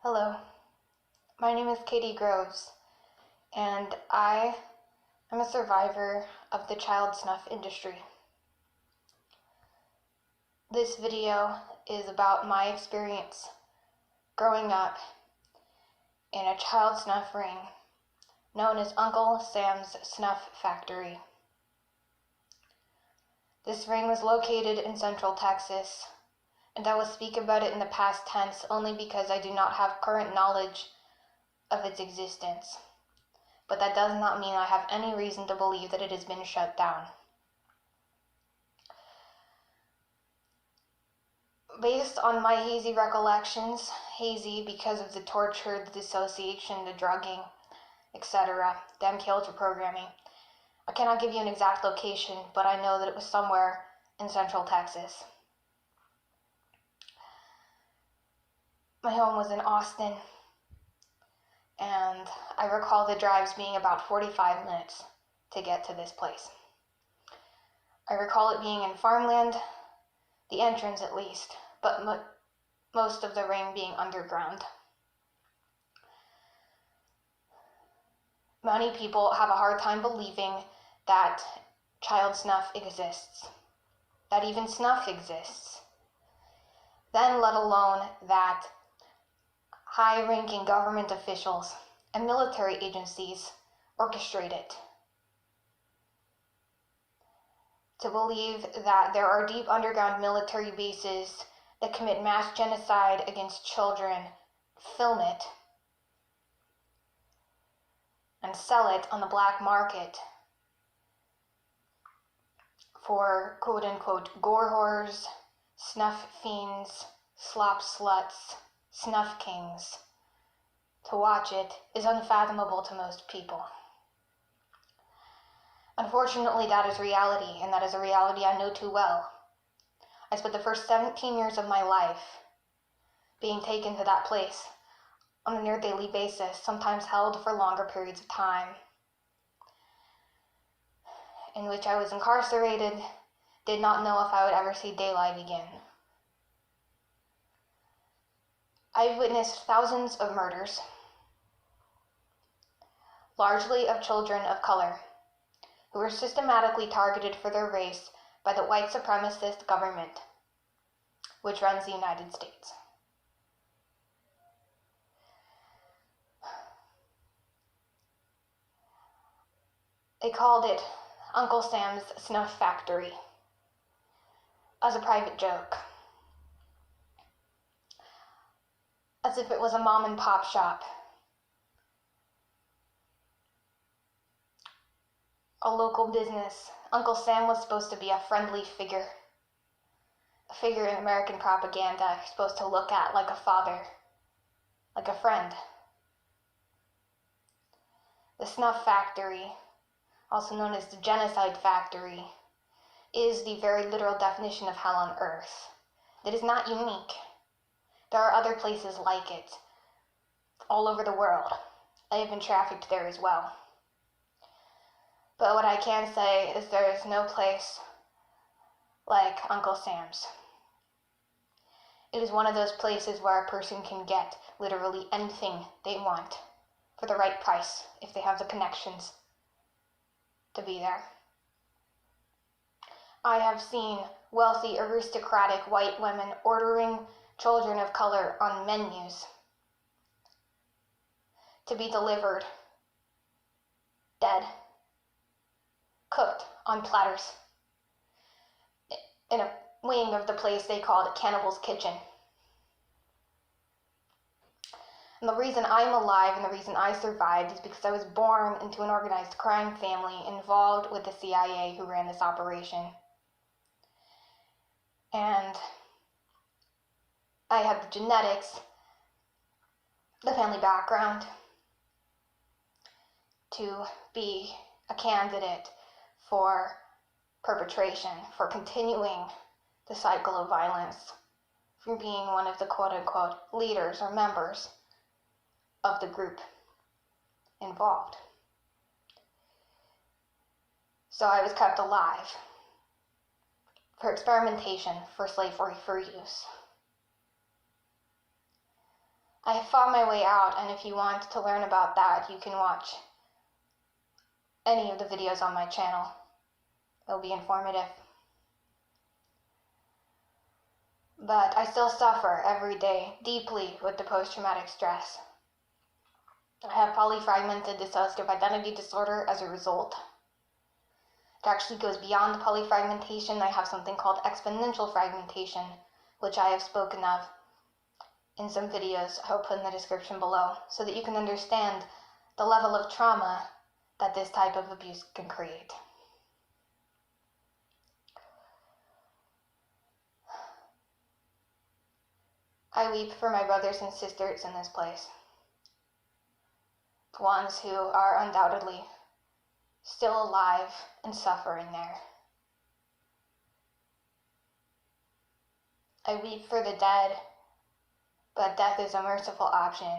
Hello, my name is Katie Groves, and I am a survivor of the child snuff industry. This video is about my experience growing up in a child snuff ring known as Uncle Sam's Snuff Factory. This ring was located in Central Texas, and I will speak about it in the past tense only because I do not have current knowledge of its existence. But that does not mean I have any reason to believe that it has been shut down. Based on my hazy recollections, hazy because of the torture, the dissociation, the drugging, etc., the MKUltra programming, I cannot give you an exact location, but I know that it was somewhere in Central Texas. My home was in Austin, and I recall the drives being about 45 minutes to get to this place. I recall it being in farmland, the entrance at least, but most of the ring being underground. Many people have a hard time believing that child snuff exists, that even snuff exists, then let alone that high-ranking government officials and military agencies orchestrate it. To believe that there are deep underground military bases that commit mass genocide against children, film it, and sell it on the black market for quote-unquote gore whores, snuff fiends, slop sluts, snuff kings. To watch it is unfathomable to most people. Unfortunately, that is reality, and that is a reality I know too well. I spent the first 17 years of my life being taken to that place on a near daily basis, sometimes held for longer periods of time, in which I was incarcerated, did not know if I would ever see daylight again. I've witnessed thousands of murders, largely of children of color, who were systematically targeted for their race by the white supremacist government, which runs the United States. They called it Uncle Sam's Snuff Factory as a private joke, as if it was a mom and pop shop, a local business. Uncle Sam was supposed to be a friendly figure, a figure in American propaganda, supposed to look at like a father, like a friend. The Snuff Factory, also known as the Genocide Factory, is the very literal definition of hell on earth. It is not unique. There are other places like it all over the world. I have been trafficked there as well. But what I can say is there is no place like Uncle Sam's. It is one of those places where a person can get literally anything they want for the right price if they have the connections to be there. I have seen wealthy, aristocratic white women ordering children of color on menus to be delivered dead, cooked on platters in a wing of the place they called Cannibal's Kitchen. And the reason I'm alive and the reason I survived is because I was born into an organized crime family involved with the CIA who ran this operation. And I had the genetics, the family background to be a candidate for perpetration, for continuing the cycle of violence, for being one of the quote-unquote leaders or members of the group involved. So I was kept alive for experimentation, for slavery, for use. I have fought my way out, and if you want to learn about that, you can watch any of the videos on my channel. They'll be informative. But I still suffer every day deeply with the post-traumatic stress. I have polyfragmented dissociative identity disorder as a result. It actually goes beyond the polyfragmentation. I have something called exponential fragmentation, which I have spoken of in some videos I'll put in the description below, so that you can understand the level of trauma that this type of abuse can create. I weep for my brothers and sisters in this place, the ones who are undoubtedly still alive and suffering there. I weep for the dead, but death is a merciful option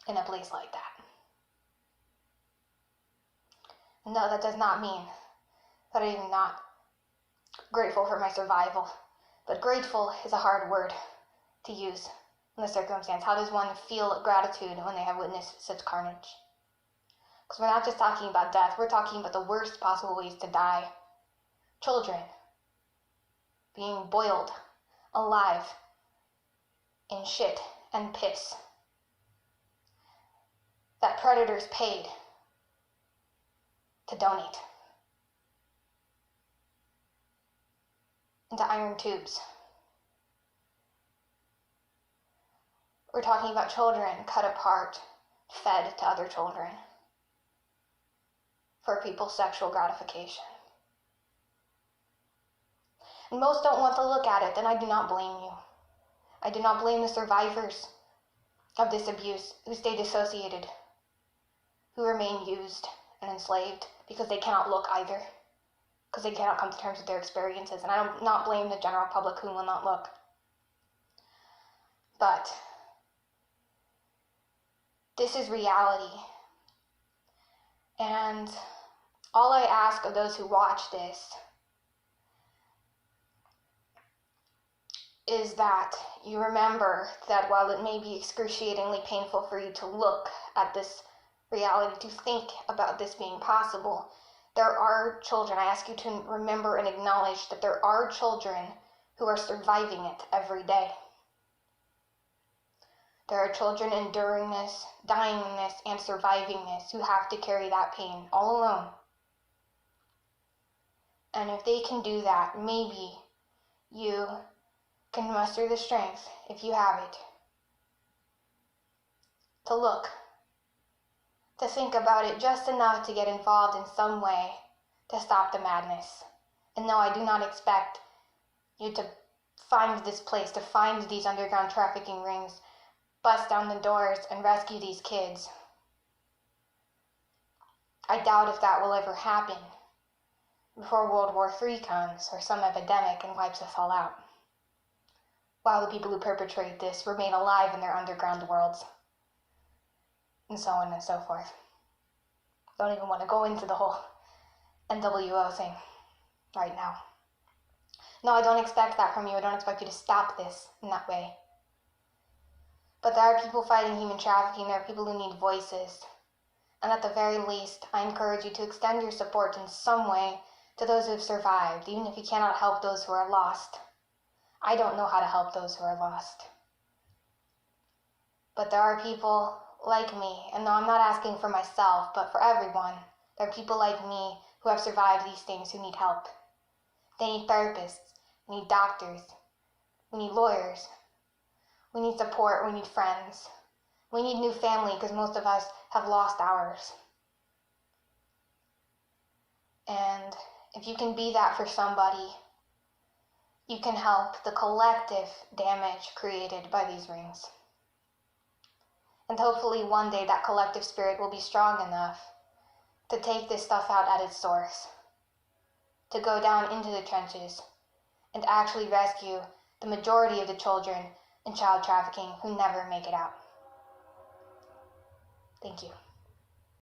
in a place like that. No, that does not mean that I am not grateful for my survival, but grateful is a hard word to use in the circumstance. How does one feel gratitude when they have witnessed such carnage? Because we're not just talking about death, we're talking about the worst possible ways to die. Children being boiled alive in shit and piss that predators paid to donate into iron tubes. We're talking about children cut apart, fed to other children for people's sexual gratification. And most don't want to look at it, and I do not blame you. I do not blame the survivors of this abuse who stay dissociated, who remain used and enslaved because they cannot look either, because they cannot come to terms with their experiences. And I do not blame the general public who will not look. But this is reality. And all I ask of those who watch this is that you remember that while it may be excruciatingly painful for you to look at this reality, to think about this being possible, there are children. I ask you to remember and acknowledge that there are children who are surviving it every day. There are children enduring this, dying in this, and surviving this, who have to carry that pain all alone. And if they can do that, maybe you can muster the strength, if you have it, to look, to think about it just enough to get involved in some way to stop the madness. And no, I do not expect you to find this place, to find these underground trafficking rings, bust down the doors, and rescue these kids. I doubt if that will ever happen before World War III comes, or some epidemic and wipes us all out, while the people who perpetrate this remain alive in their underground worlds, and so on and so forth. Don't even want to go into the whole NWO thing right now. No, I don't expect that from you. I don't expect you to stop this in that way. But there are people fighting human trafficking. There are people who need voices. And at the very least, I encourage you to extend your support in some way to those who have survived, even if you cannot help those who are lost. I don't know how to help those who are lost. But there are people like me, and no, I'm not asking for myself, but for everyone. There are people like me who have survived these things who need help. They need therapists, we need doctors, we need lawyers, we need support, we need friends. We need new family because most of us have lost ours. And if you can be that for somebody, you can help the collective damage created by these rings. And hopefully one day that collective spirit will be strong enough to take this stuff out at its source, to go down into the trenches and actually rescue the majority of the children in child trafficking who never make it out. Thank you.